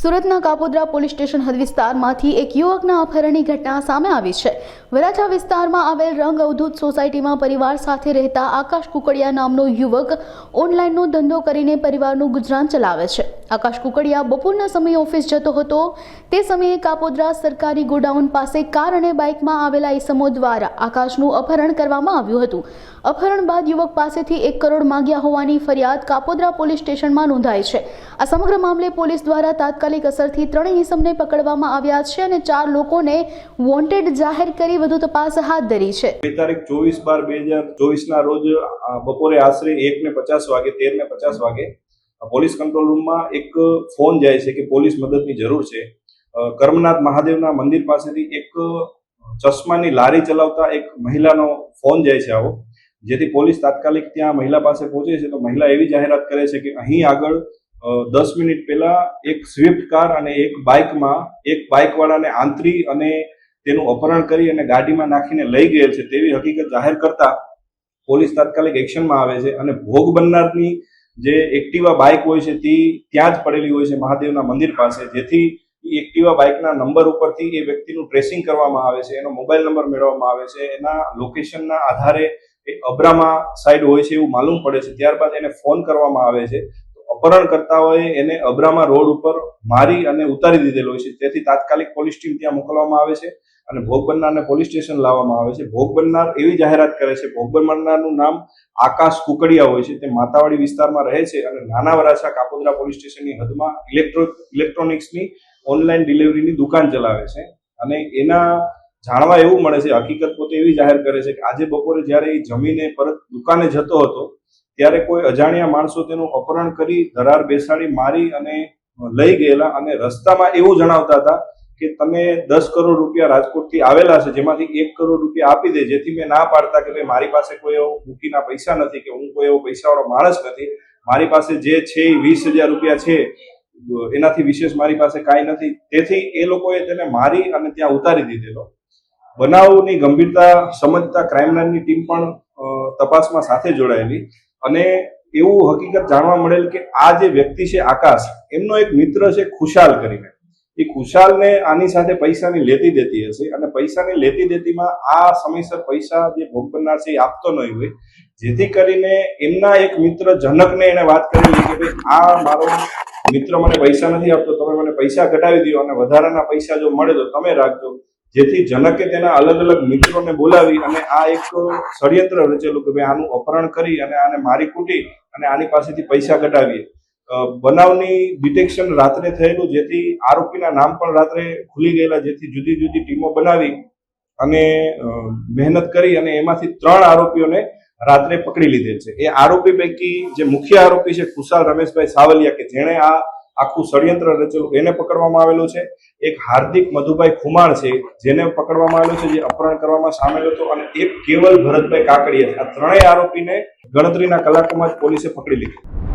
સુરતના Kapodra police station હદ વિસ્તારમાંથી એક યુવકના અપહરણની ઘટના સામે આવી છે। વરાછા વિસ્તારમાં આવેલ રંગ અવધૂત સોસાયટીમાં પરિવાર સાથે રહેતા આકાશ કુકડિયા નામનો યુવક ઓનલાઈનનો ધંધો કરીને પરિવારનું ગુજરાન ચલાવે છે। આકાશ કુકડિયા બપોરના સમયે ઓફિસ જતો હતો। તે સમયે કાપોદ્રા સરકારી ગોડાઉન પાસે કાર અને બાઇકમાં આવેલા ઈસમો દ્વારા આકાશનું અપહરણ કરવામાં આવ્યું હતું। અપહરણ બાદ યુવક પાસેથી 1 કરોડ માંગ્યા હોવાની ફરિયાદ કાપોદ્રા પોલીસ સ્ટેશનમાં નોંધાઈ છે। આ સમગ્ર મામલે પોલીસ દ્વારા તાત્કાલિક અસરથી 3 ઈસમને પકડવામાં આવ્યા છે અને 4 લોકોને વોન્ટેડ જાહેર કરી વધુ તપાસ હાથ ધરી છે। તારીખ 24/12/2024 ના રોજ બપોરે આશરે 1:50 વાગે 13:50 વાગે પોલીસ કંટ્રોલ રૂમમાં એક ફોન જાય છે કે પોલીસ મદદની જરૂર છે। કર્મનાથ મહાદેવના મંદિર પાસેથી એક ચશ્માની લારી ચલાવતા એક મહિલાનો ફોન જાય છે આવો, જેથી પોલીસ તાત્કાલિક ત્યાં મહિલા પાસે પહોંચે છે। તો મહિલા એવી જાહેરાત કરે છે કે અહીં આગળ 10 મિનિટ પહેલા એક સ્વિફ્ટ કાર અને એક બાઇકમાં એક બાઇકવાળાને આંતરી અને તેનું અપહરણ કરી અને ગાડીમાં નાખીને લઈ ગયેલ છે તેવી હકીકત જાહેર કરતા પોલીસ તાત્કાલિક એક્શનમાં આવે છે અને ભોગ બનનારની જે એક્ટિવા બાઇક હોય છે તે ત્યાં જ પડેલી હોય છે મહાદેવના મંદિર પાસે, જેથી એક્ટિવા બાઇકના નંબર ઉપરથી એ વ્યક્તિનું ટ્રેસિંગ કરવામાં આવે છે, એનો મોબાઈલ નંબર મેળવવામાં આવે છે, એના લોકેશનના આધારે એ અબ્રામા સાઈડ હોય છે એવું માલુમ પડે છે। ત્યારબાદ એને ફોન કરવામાં આવે છે। અપહરણકર્તાઓએ એને અબ્રામા રોડ ઉપર મારી અને ઉતારી દીધેલો હોય છે, તેથી તાત્કાલિક પોલીસ ટીમ ત્યાં મોકલવામાં આવે છે અને ભોગ બનનારને પોલીસ સ્ટેશન લાવવામાં આવે છે। ભોગ બનનાર એવી જાહેરાત કરે છે, ભોગ બનનારનું નામ આકાશ કુકડિયા હોય છે, તે માતાવાડી વિસ્તારમાં રહે છે અને નાના વરાછા કાપોદ્રા પોલીસ સ્ટેશનની હદમાં ઇલેક્ટ્રોનિક્સની ઓનલાઈન ડિલિવરીની દુકાન ચલાવે છે। અને એના જાણવા એવું મળે છે, હકીકત પોતે એવી જાહેર કરે છે કે આજે બપોરે જ્યારે એ જમીને પરત દુકાને જતો હતો ત્યારે કોઈ અજાણ્યા માણસો તેનું અપહરણ કરી ધરાર બેસાડી મારી અને લઈ ગયેલા અને રસ્તામાં એવું જણાવતા હતા કે તમે 10 કરોડ રૂપિયા રાજકોટથી આવેલા છે, જેમાંથી 1 કરોડ રૂપિયા આપી દે, જેથી મેં ના પાડતા કે ભાઈ મારી પાસે કોઈ એવો મૂકીના પૈસા નથી કે હું કોઈ એવો પૈસાવાળો માણસ નથી, મારી પાસે જે છે એ 20,000 રૂપિયા છે, એનાથી વિશેષ મારી પાસે કાંઈ નથી। તેથી એ લોકોએ તેને મારી અને ત્યાં ઉતારી દીધેલો। બનાવની ગંભીરતા સમજતા ક્રાઇમબ્રાન્ચની ટીમ પણ તપાસમાં સાથે જોડાયેલી અને એવું હકીકત જાણવા મળેલ કે આ જે વ્યક્તિ છે આકાશ, એમનો એક મિત્ર છે ખુશાલ કરીને, એ ખુશાલને આની સાથે પૈસાની લેતી દેતી હશે અને પૈસાની લેતી દેતીમાં આ સમયસર પૈસા જે ભોગ બનનાર છે એ આપતો નહીં હોય, જેથી કરીને એમના એક મિત્ર જનકને એને વાત કરેલી કે ભાઈ આ મારો મિત્ર મને પૈસા નથી આપતો, તમે મને પૈસા ઘટાડી દો અને વધારાના પૈસા જો મળે તો તમે રાખજો। જેથી જનકે તેના અલગ અલગ મિત્રોને બોલાવી અને આ એક ષડયંત્ર રચેલું કે ભાઈ આનું અપહરણ કરી અને આને મારી કૂટી અને આની પાસેથી પૈસા કઢાવીએ। બનાવની ડિટેક્શન રાત્રે થયેલું, જેથી આરોપીના નામ પણ રાત્રે ખુલી ગયેલા, જેથી જુદી જુદી ટીમો બનાવી અને મહેનત કરી અને એમાંથી 3 આરોપીઓને રાત્રે પકડી લીધેલ છે। એ આરોપી પૈકી જે મુખ્ય આરોપી છે ખુશાલ રમેશભાઈ સાવલિયા, કે જેણે આ આખું ષડયંત્ર રચેલું, એને પકડવામાં આવેલું છે। એક હાર્દિક મધુભાઈ ખુમાણ છે જેને પકડવામાં આવેલો છે, જે અપહરણ કરવામાં સામેલ હતો, અને એક કેવલ ભરતભાઈ કાકડિયા છે। આ 3 આરોપીને ગણતરીના કલાકોમાં જ પોલીસે પકડી લીધા।